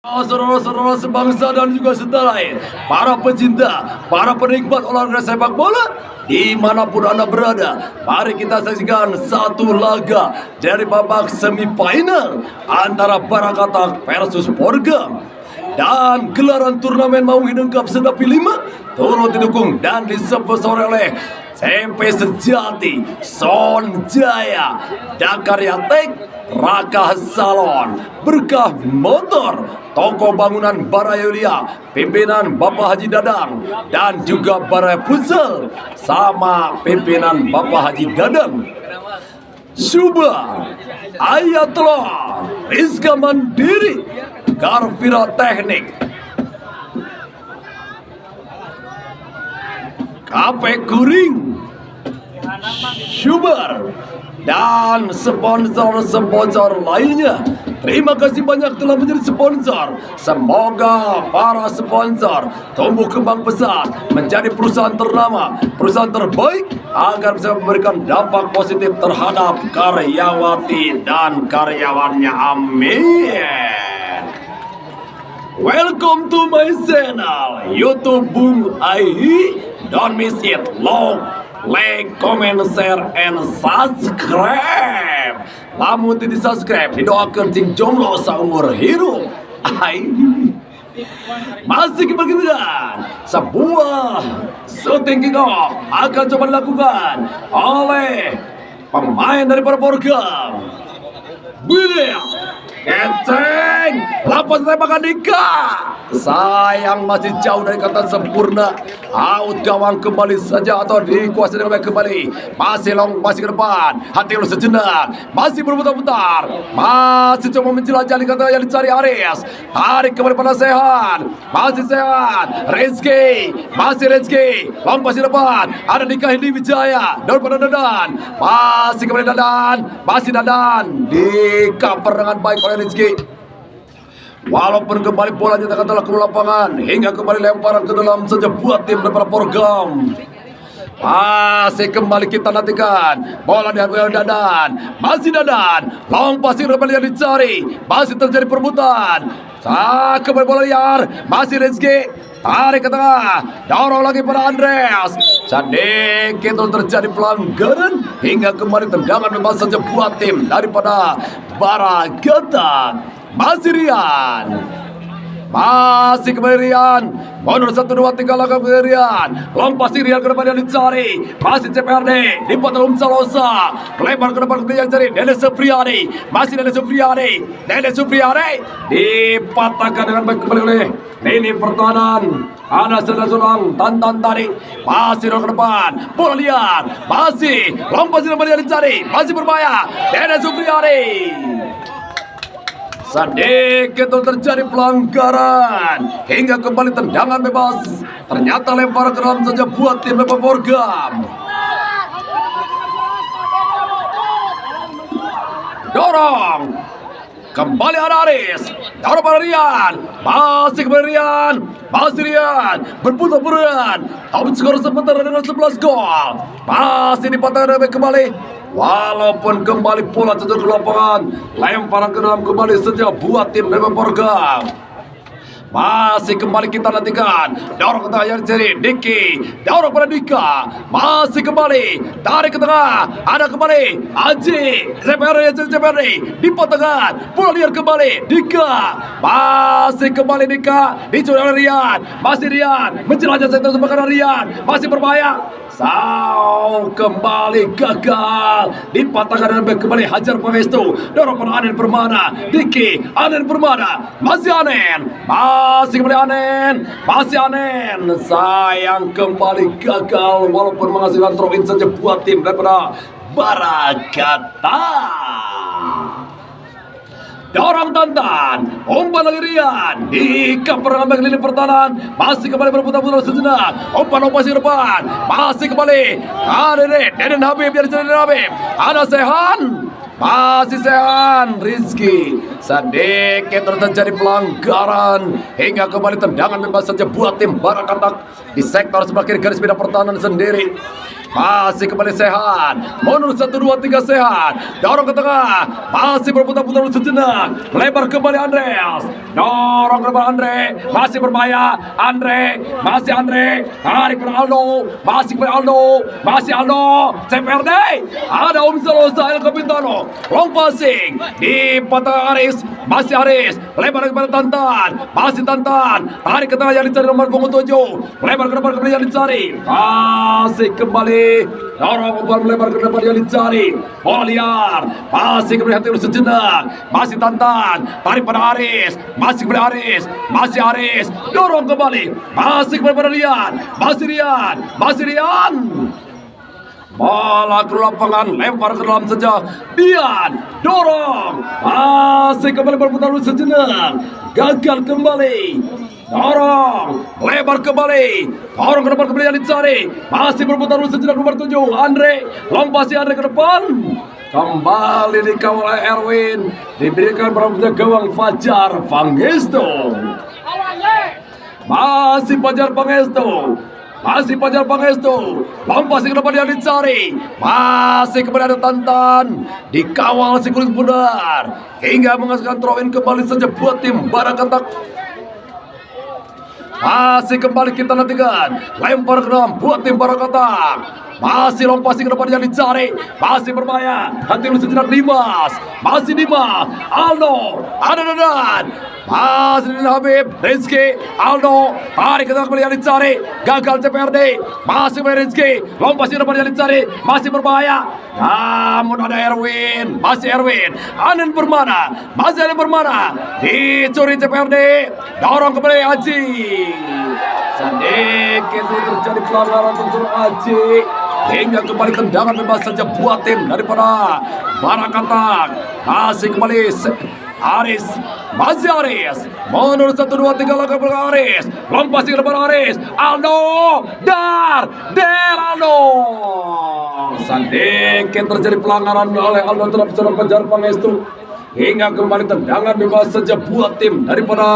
Saudara-saudara sebangsa dan juga setanah air, para pecinta, para penikmat olahraga sepak bola, dimanapun Anda berada, mari kita saksikan satu laga dari babak semifinal antara Barakatak versus Porgam. Dan gelaran turnamen Mauhin Cup Sedapi 5 turut didukung dan disponsori oleh SMP Sejati, Son Jaya, Dakaryatek, Raka Salon, Berkah Motor, Toko Bangunan Barayulia, pimpinan Bapak Haji Dadang, dan juga Baraya Futsal sama pimpinan Bapak Haji Dadang. Suba, Ayatollah, Rizka Mandiri, Garvira Teknik, KP Kuring, Subar, dan sponsor-sponsor lainnya. Terima kasih banyak telah menjadi sponsor. Semoga para sponsor tumbuh kembang pesat menjadi perusahaan ternama, perusahaan terbaik agar bisa memberikan dampak positif terhadap karyawati dan karyawannya. Amin. Welcome to my channel YouTube Bung Ai. Don't miss it. Like, comment, share, and subscribe. Lamun tidak subscribe, didoakan sing jomblo seumur hidup. Masih kebergiliran sebuah shooting kick off akan coba dilakukan oleh pemain dari Porgam. William Keceng, lapas tembakan Dika. Sayang masih jauh dari kata sempurna. Out gawang kembali saja atau dikuasai dengan baik kembali. Masih ke depan. Hati lu sejenak. Masih berputar-putar. Masih coba menjelajahi kata yang dicari Aris. Tarik kembali pada Sehan. Masih Sehan. Rizky. Masih Rizky. Lompat di depan. Ada Dika Hindi Wijaya. Daun pada Dadan. Masih kembali Dadan. Masih Dadan. Dikaper dengan baik oleh Rizky. Walaupun kembali bola nyatakan telah ke lapangan hingga kembali lemparan ke dalam saja buat tim daripada Porgam. Masih kembali kita nantikan bola diambil oleh Dadan. Masih Dadan. Long pasir kembali yang dicari. Masih terjadi perebutan. Kembali bola liar. Masih Rizky. Tarik ke tengah. Dorong lagi pada Andreas. Sedikit terjadi pelanggaran hingga kembali tendangan bebas saja buat tim daripada Barakatak. Masih Rian. Masih kembali Rian. Mundur 1, 2, 3 langkah kembali Rian. Lompat si Rian ke depan yang dicari. Masih CPRD. Lipat dalam Salosa. Lebar ke depan yang dicari. Dede Supriyadi. Masih Dede Supriyadi. Dede Supriyadi. Dipatahkan dengan baik kembali oleh lini pertahanan. Ada seorang Tantan tadi. Masih ke depan. Bola liar. Masih. Lompat si Rian yang dicari. Masih berbahaya. Dede Supriyadi. Sedikit terjadi pelanggaran hingga kembali tendangan bebas. Ternyata lempar ke dalam saja buat tim Porgam. Dorong. Kembali ada Aris. Dorong pada Rian. Masih kembali Rian. Masih Rian. Berputar-putar. Tapi skor sementara dengan 11 gol. Masih dipatahkan kembali. Walaupun kembali bola jatuh ke lapangan, lemparan ke dalam kembali saja buat tim dari Porgam. Masih kembali kita nantikan. Dorong ke tengah yang dicari Diki. Dorong pada Dika. Masih kembali. Tarik ke tengah. Ada kembali Aji. CPRD. Dipotongkan. Bola liar kembali. Dika. Masih kembali Dika. Dicuri oleh Rian. Masih Rian. Menjelajah sektor sebagian Rian. Masih berbahaya. Kembali gagal. Dipatahkan dan kembali Hajar Pangestu. Dorong pada Anen Permana. Diki. Anen Permana. Masih Anen. Masih kembali Anen. Masih Anen. Sayang kembali gagal. Walaupun menghasilkan throw-in saja buat tim daripada Barakatak. Dorong Tantan. Umpan lagi Rian. Dika perang lini pertahanan. Masih kembali berputar-putar sejenak. Umpan ke depan. Masih kembali. Ada Deden Habib yang dicari Deden Habib. Ada Sehan. Masih Sehan. Rizky. Sedikit terjadi pelanggaran hingga kembali tendangan bebas saja buat tim Barakatak di sektor sebelah kiri garis bidang pertahanan sendiri. masih kembali sehat, mundur 1, 2, 3 sehat, dorong ke tengah, masih berputar-putar sejenak, lebar kembali Andreas, dorong ke depan Andre, masih berbahaya, masih Andre, tarik ke Aldo, masih ke Aldo, masih Aldo, CPRD, ada Salosa El Capitano, long passing, di patah Aris, masih Aris, lebar kepada Tantan, masih Tantan, tarik ke tengah yang dicari nomor punggung 7, lebar ke depan kembali yang dicari, masih kembali, dorong umpan melebar ke depan yang dicari, bola liar, masih kembali hati sejenak, masih Tantan, tarik pada Aris, masih kembali Aris, masih Aris, dorong kembali, masih kembali pada Rian, masih Rian, bola ke lapangan, lempar ke dalam saja, Dian, dorong, masih kembali berputar sejenak, gagal kembali, dorong, lebar kembali, dorong ke depan kembali yang dicari, masih berputar sejenak nomor 7, Andre, lompasi Andre ke depan, kembali dikawal oleh Erwin, diberikan perhatian gawang Fajar Pangestu, masih Fajar Pangestu, lompasi ke depan yang dicari, masih kembali ada Tantan, dikawal si kulit bundar, hingga menghasilkan throw in kembali saja buat tim Barakatak. Masih kembali kita nantikan, lempar ke dalam buat tim Barakatak. Masih lompasi ke depan yang dicari, masih berbahaya, hati lu sejenak Dimas, masih Dimas, Aldo, ada Dadan, masih Habib, Rizky, Aldo, tarik ke tengah kembali yang dicari, gagal CPRD, masih Rizky, lompasi ke depan yang dicari, masih berbahaya, namun ada Erwin, masih Erwin, Anen bermana, masih Anen bermana, dicuri CPRD, dorong kembali Aji, sedikit terjadi pelanggaran unsur Aji, hingga kembali tendangan bebas saja buat tim daripada Barakatak. Masih kembali Aris, masih Aris, menurut 1, 2, 3 langkah belakang Aris, lompasi ke depan Aris, Aldo, Aldo, sedikit terjadi pelanggaran oleh Aldo terhadap seorang Fajar Pangestu, hingga kembali tendangan bebas saja buat tim daripada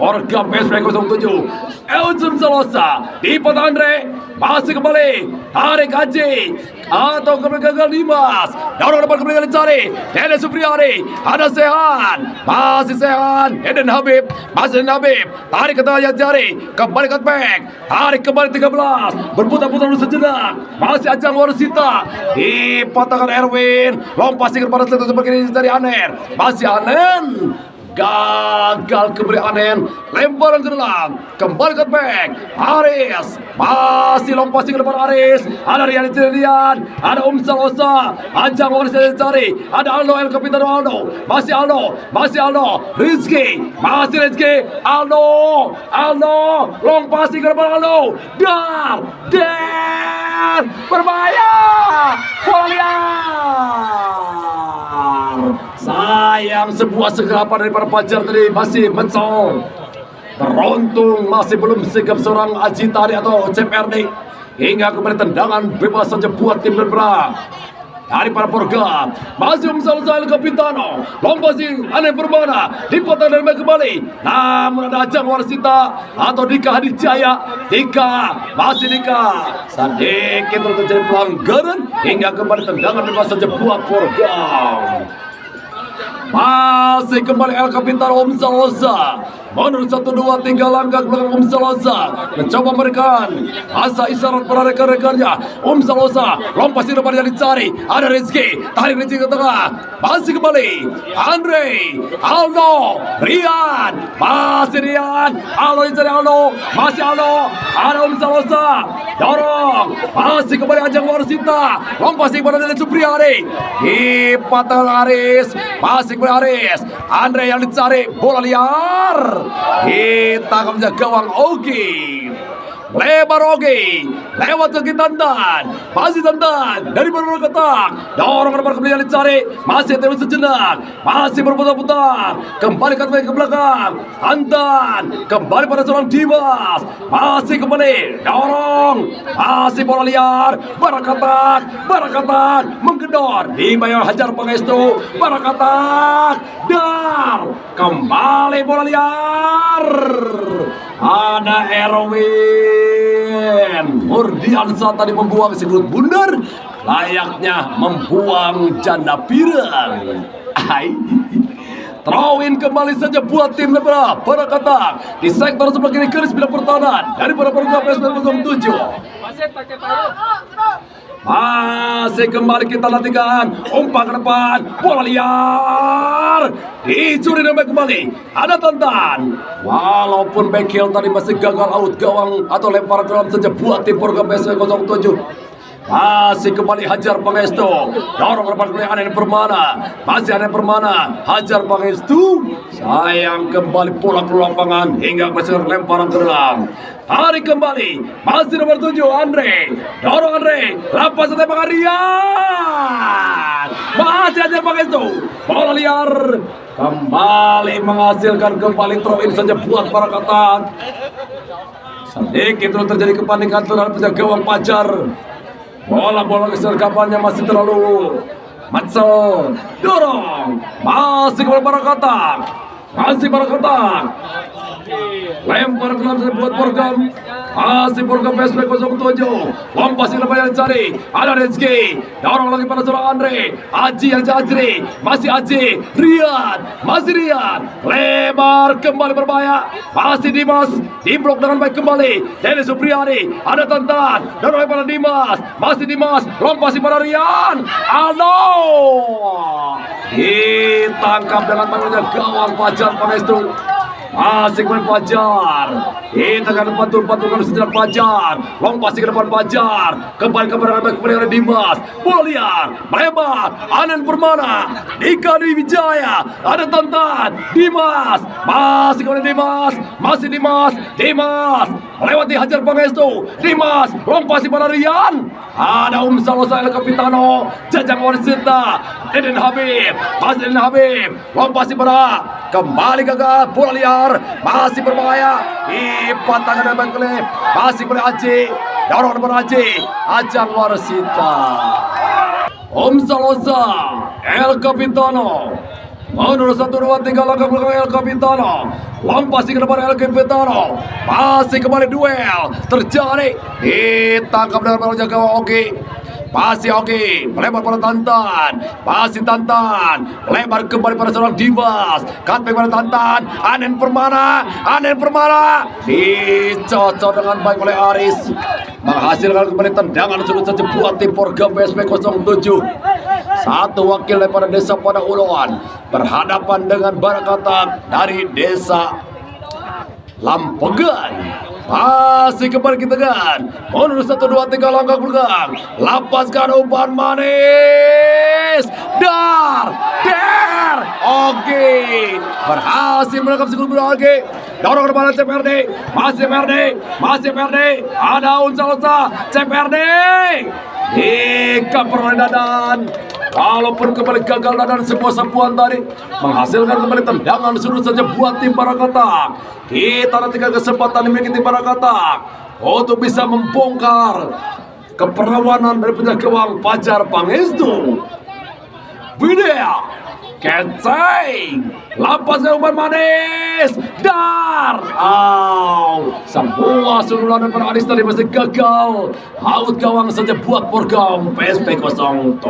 Porgam PSP 07, Elton Salosa, di patah Andre, masih kembali, tarik Haji, atau kembali gagal Dimas, dorong depan kembali dicari, Deden Supriyadi, ada Sehan, masih Sehan, Deden Habib, tarik ke tengah yang jari, kembali ke back, tarik kembali 13, berputar-putar dulu sejenak, masih Ajang Warsita, dipatahkan Erwin, lompasi kepada satu sebagai dari Anen, masih Anen, gagal kembali Anen, lemparan ke dalam, kembali ke back, Aris, masih lompasi ke depan Aris, ada Rian, ada Salosa, Ajang Warsita dicari, ada Aldo El Capitano Aldo, masih Aldo, Rizky, masih Rizky, Aldo, lompasi ke depan Aldo, dan berbahaya, bola liar, sayang sebuah segerapan dari para Fajar tadi masih mencong, beruntung masih belum sigap seorang Aji tadi atau CPRD, hingga kembali tendangan bebas saja buat tim Berbra dari para Porgam, masih Salosa El Capitano, lompasi Anen Permana, dipotong dan kembali, namun ada Ajang Warsita atau Dika Hadijaya, masih Dika, sedikit terjadi pelanggaran, hingga kembali tendangan bebas saja buat Porgam. Masih kembali El Capitano Salosa, menurut 1, 2, 3 langkah belakang Salosa, mencoba memberikan asa isyarat pada rekan-rekannya. Salosa, lompasi depan yang dicari, ada Rizky, tarik Rizky ke tengah, masih kembali, Andre, Aldo, Rian, masih Rian, Aldo dicari Aldo, masih Aldo, ada Salosa, dorong, masih kembali Ajang Warsita, lompasi pada Deden Supriyadi, dipatah Aris, masih kembali Aris, Andre yang dicari, bola liar, ditangkap gawang Ogi, lebar Ogi, lewat ke Tantan, masih Tantan dari Barakatak, dorong ke depan kembali yang dicari, masih terus sejenak, masih berputar-putar, kembali ke belakang, Tantan, kembali pada seorang Dimas, masih kembali, dorong, masih bola liar, Barakatak, menggedor, di bawah Hajar Pangestu, Barakatak, dar, kembali bola liar, ada Erwin, Nurdiansa tadi membuang Sigurd Bundar, layaknya membuang janda pirang. Hai. Throw-in kembali saja buat tim Lebra Barakata di sektor sebelah kiri garis bidang pertahanan dari para perempuan PS07. Masih kembali kita nantikan umpan ke depan, bola liar dicuri dan kembali ada Tantan. Walaupun Bekil tadi masih gagal out gawang atau lempar ke dalam saja buat tim program PS07. Masih kembali Hajar Pangestu, dorong ke depan kembali Anen Permana, masih Anen Permana, Hajar Pangestu, sayang kembali bola ke lapangan hingga berhasil lemparan ke dalam. Tarik kembali, masih nomor 7 Andre, dorong Andre, lepas tembakan Rian, masih Hajar Pangestu, bola liar, kembali menghasilkan kembali throw-in saja buat para kata. Sedikit terus terjadi kepanikan terhadap penjaga gawang Pajar. Bola-bola kesergapannya masih terlalu macet. Dorong. Masih kepada para kotak. Masih para kotak. Lempar ke dalam buat program. Masih program PSP 07. Lompat lepas yang cari. Ada Rizky. Dorong lagi pada seorang Andre. Aji yang Ajri. Masih Aji. Rian. Masih Rian. Lebar kembali berbahaya. Masih Dimas. Diblok dengan baik kembali. Denny Supriyadi. Ada Tantan. Dorong pada Dimas. Masih Dimas. Lompat pada Rian. Aldo. Ditangkap dengan tangannya gawang Fajar Pangestu. Masih ke depan Fajar. Kita akan patul-patulkan sejenak Fajar. Lompat ke depan Fajar. Kembali oleh Dimas. Bola liar. Melebar. Anen Permana. Dika Dwi Wijaya. Ada Tantan. Dimas. Masih kepada Dimas. Masih Dimas. Dimas. Melewati Hajar Pangestu. Dimas. Lompat pada Rian. Ada Salosa El Capitano. Jajang Warisita. Deden Habib. Masih Deden Habib. Lompat pada. Kembali gagal. Bola liar. Masih berbahaya. Dipatahkan dengan klip. Masih boleh Aji. Dorong depan Aji. Ajang Warsita. Salosa El Capitano. Menurut 1, 2, 3 langkah belakang El Capitano. Lompat ke depan El Capitano. Masih kembali duel terjadi. Ditangkap dengan para jaga Oki. Masih Oki, melebar pada Tantan. Masih Tantan, melebar kembali pada seorang Dimas. Cutback pada Tantan. Anen Permana. Anen Permana dicocok dengan baik oleh Aris, menghasilkan kembali tendangan sudut saja buat tim program PSP 07. Satu wakil daripada Desa Padang Uluan berhadapan dengan Barakata dari Desa Lampegan. Masih kembali kita kan. Mundur 1, 2, 3 langkah belakang. Lapaskan umpan manis. Der. Oke. Berhasil menangkap Sigurd Bundar. Oke. Dorong ke depan CPRD. Masih CPRD. Masih CPRD. Ada Salosa. CPRD. Ika peroleh Dadan. Walaupun kembali gagal Dadan sebuah sapuan tadi, menghasilkan kembali tendangan sudut saja buat tim Barakata. Kita nantikan kesempatan dimiliki tim Barakata untuk bisa membongkar keperawanan dari penjaga gawang Fajar Pangestu. Widya Keceng, lapaskan umpan manis. Dar. Semua sundulan dan Aris tadi masih gagal. Out gawang saja buat program PSP 07.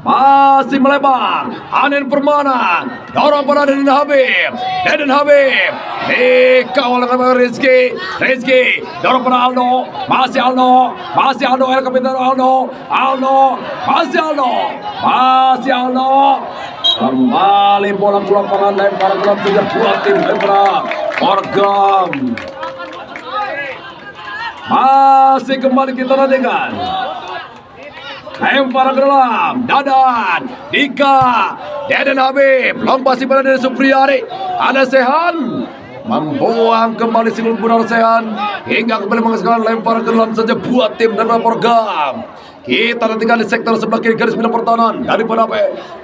Masih melebar. Anen Permana. Dorong pada Deden Habib. Deden Habib. Dikawal dengan Rizky. Rizky. Dorong pada Aldo. Masih Aldo. Masih Aldo. El Capitano Aldo. Aldo. Masih Aldo. Masih Aldo. Kembali bola ke lapangan. Lempar ke dalam tiga buat tim Lebra Orgam. Masih kembali kita nantikan. Lempar ke dalam. Dadan. Dika. Deden Habib. Lompat pada Deden Supriyadi. Ada Sehan. Membuang kembali Sigurd Bundar Sehan. Hingga kembali menghasilkan lempar ke dalam saja buat tim dan program. Kita nantikan di sektor sebelah kiri garis bidang pertahanan. Daripada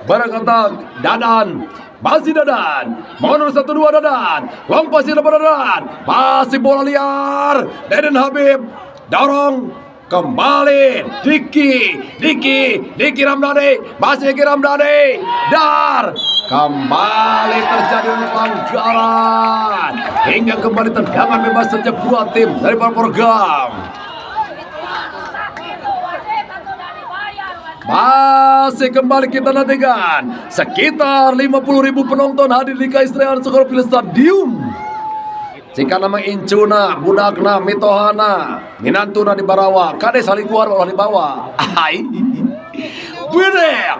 Barakata. Dadan. Masih Dadan. Mundur 1, 2 Dadan. Lompat pada Dadan. Masih bola liar. Deden Habib. Dorong kembali Diki Ramdhani, masih Diki Ramdhani, dar kembali terjadi pelanggaran hingga kembali tendangan bebas saja buat tim dari program. Masih kembali kita nantikan sekitar 50.000 penonton hadir di Kaistrian Sekolah Pilih Stadium. Jika nama incuna, budakna, mitohana, minantuna di barawa, kade saling keluar olah di bawah. Hai, bener,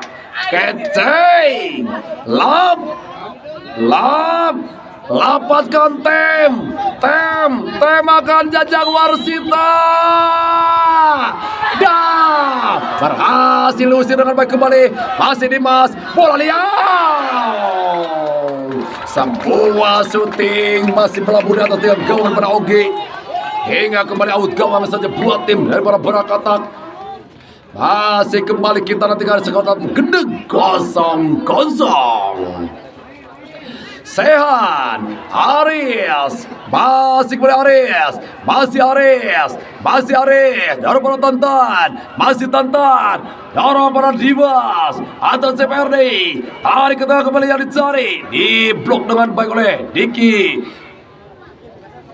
kecai, lapatkan temakan jajang warsita. Dah, berhasil usir dengan baik kembali, masih Dimas, bola liar. Sebuah syuting masih berlabuh di atas tiang gawang pada Ogi hingga kembali out gawang saja buat tim dari para Barakatak. Masih kembali kita nantikan skor gede 0-0. Sehan, Aris, masih kembali Aris, dorong para Tantan, dorong para Dimas, atas CPRD, tarik ke tengah kembali yang dicari, diblok dengan baik oleh Diki.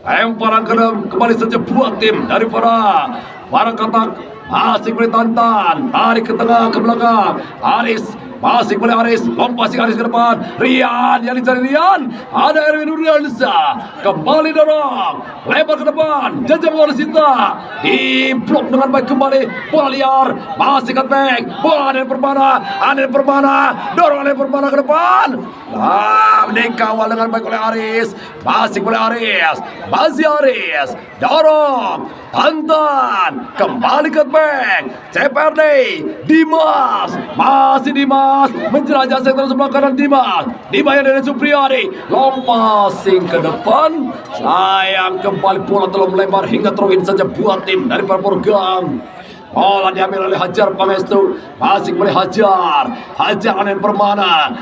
Lemparan ke dalam kembali saja buat tim dari para Barakatak, masih kembali Tantan, tarik ke tengah ke belakang, Aris. Masih kembali Aris, lompasi Aris ke depan, Rian, yang dicari Rian, ada Erwin Nurdiansa, kembali dorong, lebar ke depan, jajang warsita, diblok dengan baik kembali, bola liar, masih cutback, bola Anen Permana, dorong Anen Permana ke depan, dikawal dengan baik oleh Aris, masih kembali Aris, dorong, Tantan, kembali cutback, CPRD, Dimas, masih Dimas, menjelajah sektor sebelah kanan Dimas, dibayar dari Supriyadi, lompasing ke depan, sayang kembali bola telah melebar hingga throw-in saja buat tim dari program. Bola diambil oleh Hajar Pangestu, masih kembali Hajar Anen Permana,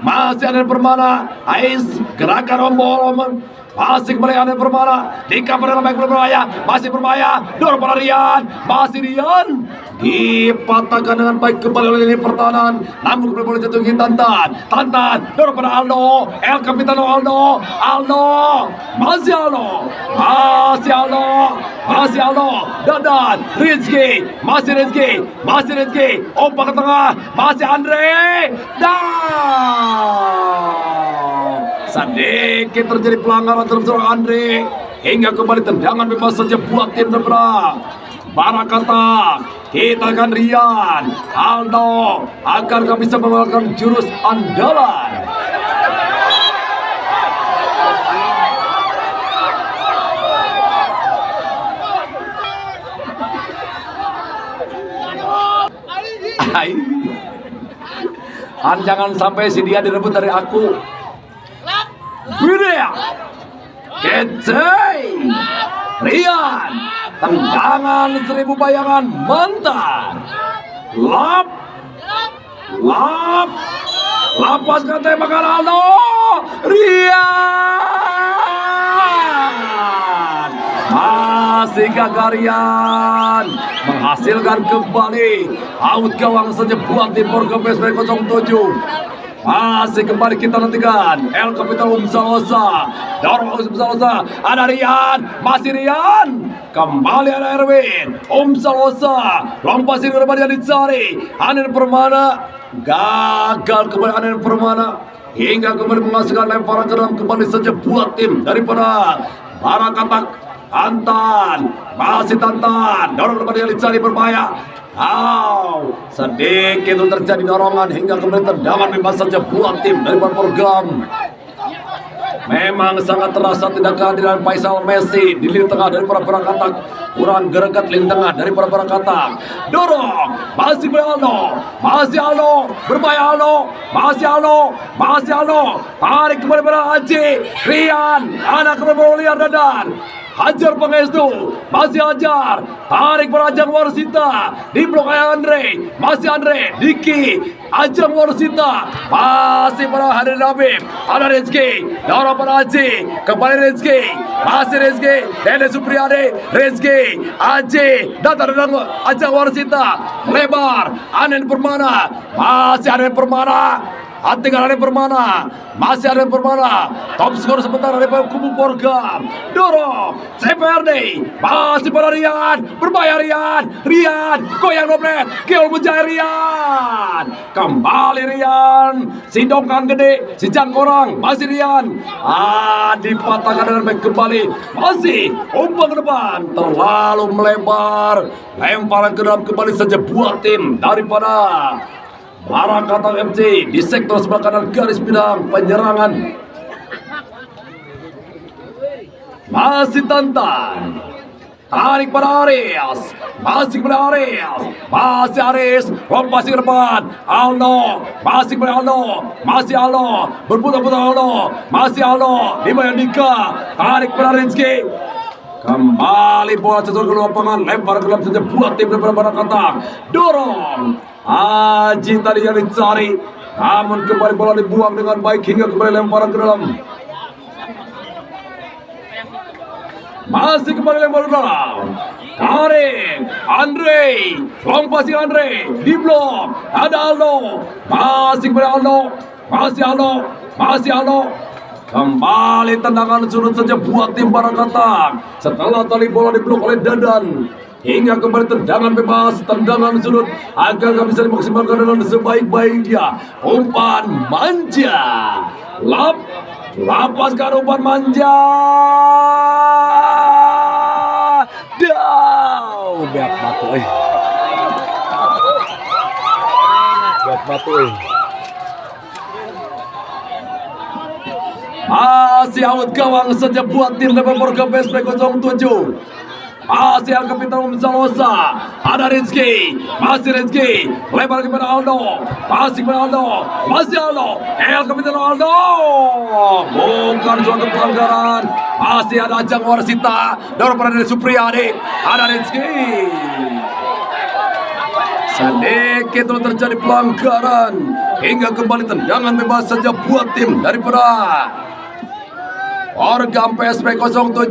masih Anen Permana, Ais gerakan rombongan. Masih kembali Anen Permana, dikabar dengan baik berbahaya, masih berbahaya, dorong pada Rian, masih Rian, dipatahkan dengan baik kembali oleh lini pertahanan, namun kembali boleh jatuh Tantan, dorong pada Aldo, El Capitano Aldo, masih Aldo, Dadan, Rizky, masih Rizky, ombak ke tengah, masih Andre, sedikit terjadi pelanggaran terhadap Andre hingga kembali tendangan bebas saja buat tim sebelah Barakatak. Kita akan Rian, Aldo agar kami bisa mengeluarkan jurus andalan. Jangan sampai si dia direbut dari aku. Budaya, kecai, Rian, tendangan 1000 bayangan mantan, lapaskan tembakan Aldo, Rian, masih gagal Rian, menghasilkan kembali out gawang saja buat tim program PSB 07. Masih kembali kita nantikan El Capital Salosa, dorong Salosa, ada Rian, masih Rian, kembali ada Erwin, Salosa, lompasin ke depan yang dicari, Anen Permana, gagal kembali Anen Permana, hingga kembali menghasilkan lemparan ke dalam kembali saja buat tim daripada Barakatak. Tantan, dorong ke depan yang dicari berbahaya. Sedikit terjadi dorongan hingga kembali tendangan bebas saja buat tim dari program. Memang sangat terasa tidak kehadiran Faisal Messi di lini tengah dari para Barakatak. Kurang greget lini tengah dari para Barakatak. Dorong, masih Aldo, berbahaya Aldo, masih Aldo, tarik kembali pada Haji, Rian, anak kembali liar Dadan. Hajar Pangestu, masih Hajar, tarik pada Ajang Warsita, di blok Andre, masih Andre, Diki, Ajang Warsita, masih pada Hadir Habib, ada Rizky, dorong pada Haji, kembali Rizky, masih Rizky, Dede Supriyadi, Rizky, Aji, datang Ajang Warsita, lebar, Anen Permana, masih Anen Permana, tinggal Anen Permana, masih Anen Permana, top skor sebentar dari kubu Porgam, dorong, CPRD, masih pada Rian, berbahaya Rian, goyang dobret, kill menjaya Rian, kembali Rian, si dongkang gede, si jangkorang, masih Rian, dipatahkan dengan baik kembali, masih umpan ke depan, terlalu melebar, lemparan ke dalam kembali saja buat tim daripada Barakatan FC di sektor sebelah kanan garis bidang penyerangan. Masih Tantan, tarik pada Aris, masih pada Aris, masih Aris, passing ke depan, Aldo, masih pada Aldo, masih Aldo, berputar-putar Aldo, masih Aldo, Dimayandika, tarik pada Rizky, kembali bola cetur ke lapangan, lempar ke dalam saja buat tim daripada Barakatan, dorong, Aji tadi yang dicari, namun kembali bola dibuang dengan baik hingga kembali lemparan ke dalam. Masih kembali lempar ke dalam. Tarik, Andre, long passing Andre, di blok, ada Aldo, masih kembali Aldo, masih Aldo. Kembali tendangan sudut saja buat tim Barakatan. Setelah tadi bola diblok oleh Dadan, hingga kembali tendangan bebas, tendangan sudut agar nggak bisa dimaksimalkan dengan sebaik-baiknya. Umpan manja, lapaskan umpan manja. Beak batu. Masih out gawang saja buat tim Liverpool ke PSP 07. Masih yang kapitan Salosa, ada Rizky, masih Rizky, lebar kepada Aldo, masih kepada Aldo, masih Aldo, kapitan Aldo, bukan suatu pelanggaran, masih ada Ajang Warsita, dorong pada dari Supriyadi, ada Rizky. Sedikit terjadi pelanggaran, hingga kembali tendangan bebas saja buat tim daripada Porgam PSP 07.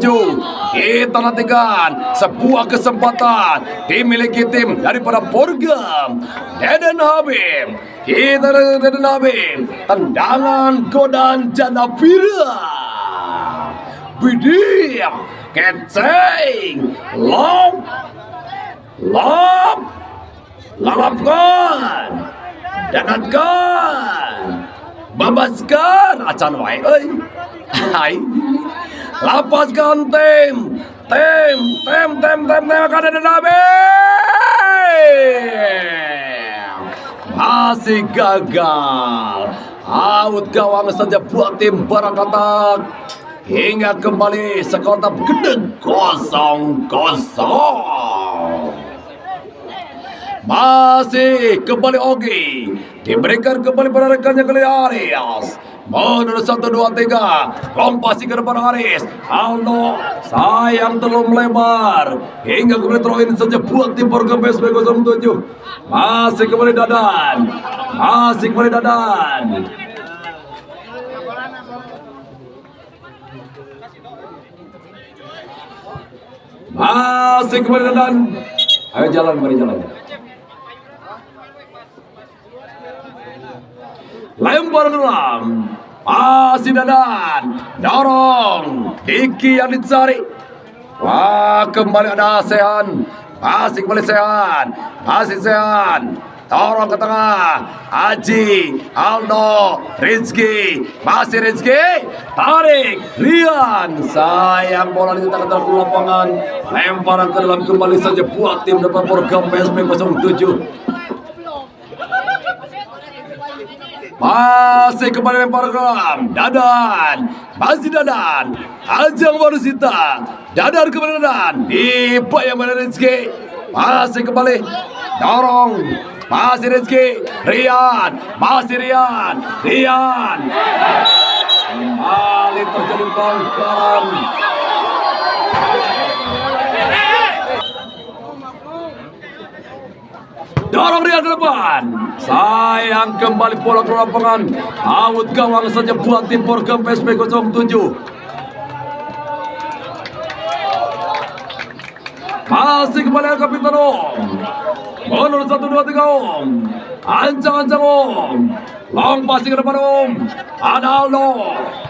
Kita nantikan sebuah kesempatan dimiliki tim daripada Porgam. Deden Habib, kita Deden Habib, tendangan Godan Janapira, Bidim, keceng, lalapkan, danatkan, babaskan, acan wae euy. Hai, lapaskan tim akan ada Nabi, masih gagal, out gawang saja buat tim Barakatan, hingga kembali skor tetap gede 0-0. Masih kembali Ogi, diberikan kembali pada rekannya kali Aris. Menurut 1, 2, 3, lompasi ke depan Aris. Aldo sayang terlalu melebar, hingga kembali throw-in saja buat tim Porgam PSP 07. Masih kembali Dadan, masih kembali Dadan. Ayo jalan, mari jalan. Lempar ke dalam, masih Dadan, dorong, Diki yang dicari. Wah, kembali ada Sehan, masih kembali Sehan, dorong ke tengah, Aji, Aldo, Rizky, masih Rizky, tarik, Rian, sayang bola ditetapkan ke lapangan, lemparan ke dalam kembali saja buat tim depan Porgam PSP 07. Masih kembali lempar ke dalam, Dadan, masih Dadan, Ajang Warsita, Dadan kembali Dadan, dibayang oleh Rizky, masih kembali, dorong, masih Rizky, Rian, kembali terjadi pelanggaran. Dorong Rian ke depan, sayang kembali bola ke lapangan, out gawang saja buat tim Porgam PSP 07. Masih kembali ke Kapiten Om. Mundur 1, 2, 3 Om. Ancang-ancang Om. Long passing ke depan Om. Ada Aldo.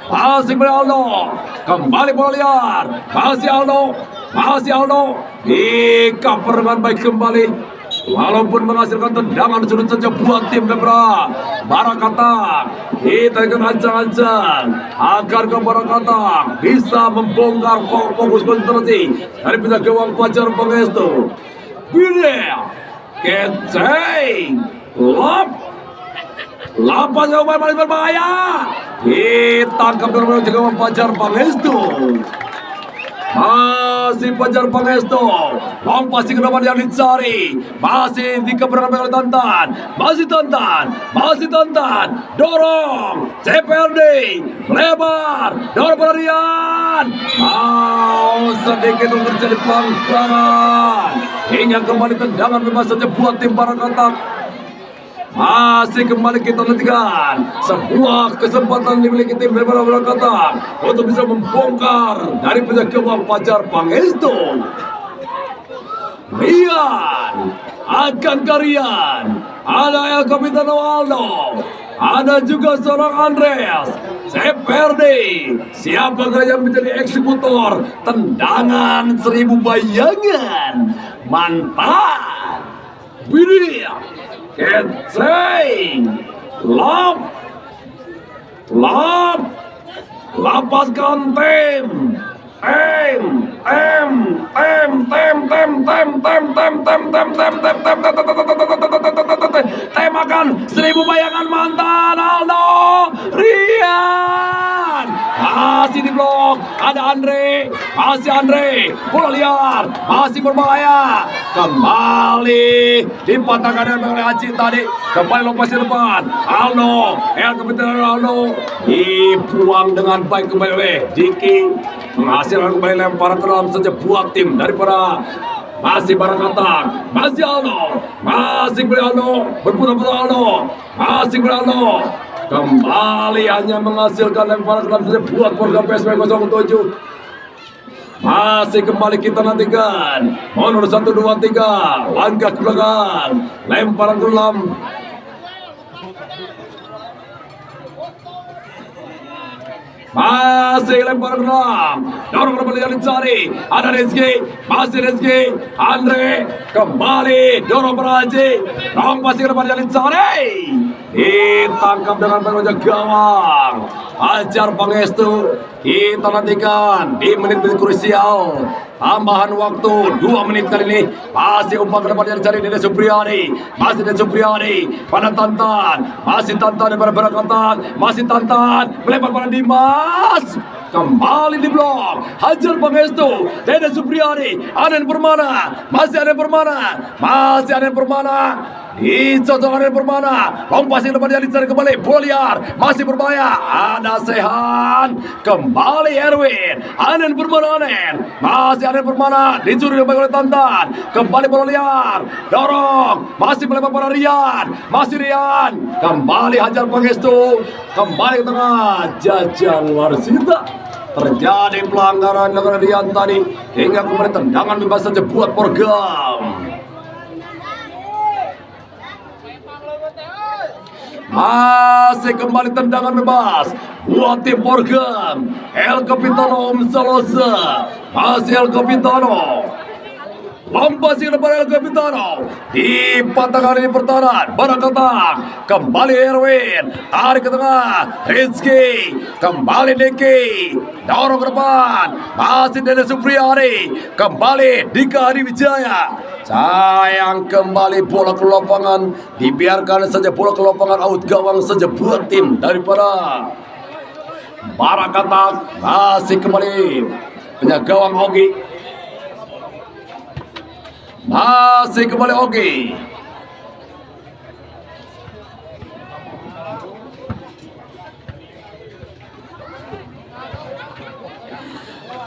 Passing pada Aldo. Kembali bola liar. Masih Aldo. Masih Aldo. Di-cover dengan baik kembali. Walaupun menghasilkan tendangan sulit saja buat tim Debra. Barakata kita akan ancang-ancang agar ke Barakata bisa membongkar fokus konsentrasi dari pihak gawang Fajar Pangestu. Bila Keceng Lapas yang paling berbahaya ditangkap dengan gawang Fajar Pangestu. Masih Fajar Pangestu. Long passing ke depan yang dicari. Masih di keberangan oleh Tantan. Masih Tantan. Masih Tantan. Dorong. CPRD. Lebar. Dorong pelarian. Sedikit untuk terjadi pelanggaran. Hingga kembali tendangan bebas saja buat tim Barakata. Masih kembali kita nantikan sebuah kesempatan dimiliki tim Debra Barakata untuk bisa membongkar dari pihak gawang Fajar Pangestu. Rian akan Rian, ada El Capitano Aldo, ada juga seorang Andreas Seperdi. Siapa yang menjadi eksekutor tendangan 1000 bayangan? Mantap. Widih. Keceng lapaskan tem temakan 1000 bayangan mantan Aldo Rian. Masih di blok, ada Andre, masih Andre, bola liar, masih berbahaya. Kembali dipatahkan oleh Haji tadi. Kembali lepas di depan. Aldo, El Capitano Aldo dibuang dengan baik kembali oleh Diki. Menghasilkan kembali lemparan ke dalam saja buat tim daripada masih Barakata, masih Aldo, masih Aldo, berputar-putar Aldo, masih Aldo. Kembali hanya menghasilkan lemparan ke dalam saja buat program PSM 07. Masih kembali kita nantikan. Mundur 1, 2, 3. Langkah ke belakang. Lemparan ke dalam. Masih lemparan ke dalam. Dorong kembali yang dicari. Ada Rizky. Masih Rizky. Andre. Kembali. Dorong Praji. Dorong masih ke depan yang dicari. Ditangkap dengan penjaga gawang Fajar Pangestu. Kita nantikan di menit-menit krusial. Tambahan waktu 2 menit kali ini. Masih umpan ke depan yang dicari Dede Supriyadi. Masih Dede Supriyadi pada Tantan. Masih Tantan daripada Barakata. Masih Tantan melebar pada Dimas. Kembali di blok Fajar Pangestu. Dede Supriyadi. Aden Permana. Masih Aden Permana. Masih Aden Permana. Dicocok Aden Permana. Long passing depan yang dicari kembali. Bola liar. Masih berbahaya. Ada Sehan. Kembali Erwin. Aden Permana Aden. Masih Aden Permana. Dicuri oleh Tantan. Kembali bola liar. Dorong. Masih melebar pada Rian. Masih Rian. Kembali Fajar Pangestu. Kembali ke tengah. Jajang Warsita. Terjadi pelanggaran dilakukan Rian tadi. Hingga kembali tendangan bebas saja buat program. Masih kembali tendangan bebas buat tim program El Capitano Om Salosa. Masih El Capitano. Lompat ke depan El Capitano. Dipatahkan di pertahanan Barakata. Kembali Erwin. Tarik ke tengah Rizky. Kembali Diki. Dorong ke depan. Masih Dede Supriyadi. Kembali Dika Hadi Wijaya. Sayang kembali bola ke lapangan. Dibiarkan saja bola ke lapangan. Out gawang saja buat tim daripada Barakata. Masih kembali penjaga gawang Ogi. Masih kembali Ogi.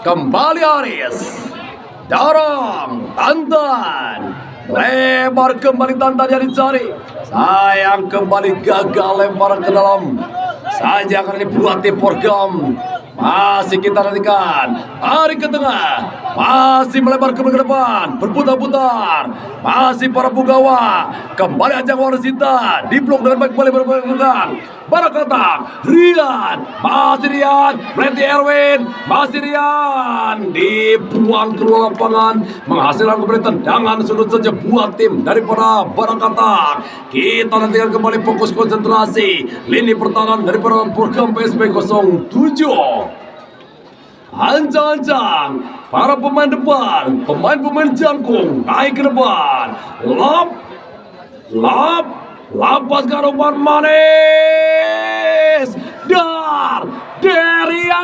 Kembali Aris. Dorong Tantan. Lebar kembali Tantan yang dicari. Sayang kembali gagal lemparan ke dalam. Saja akan dibuat tim program Masih kita nantikan. Tarik ke tengah. Masih melebar ke depan. Berputar-putar. Masih para punggawa. Kembali ajang warisita. Diblok dengan baik kembali berpegang. Barakata. Rian. Masih Rian. Randy Erwin. Masih Rian. Dibuang ke luar lapangan. Menghasilkan kembali tendangan sudut saja buat tim daripada Barakata. Kita nantikan kembali fokus konsentrasi. Lini pertahanan daripada program PSB 07. Ancang-ancang para pemain depan, pemain-pemain jangkung naik ke depan. Lepaskan umpan manis. Derian.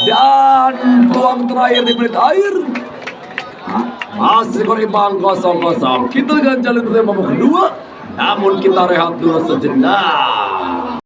Dan peluang terakhir di menit akhir. Masih berimbang 0-0. Kita dengan jalan pertama babak kedua. Namun kita rehat dulu sejenak.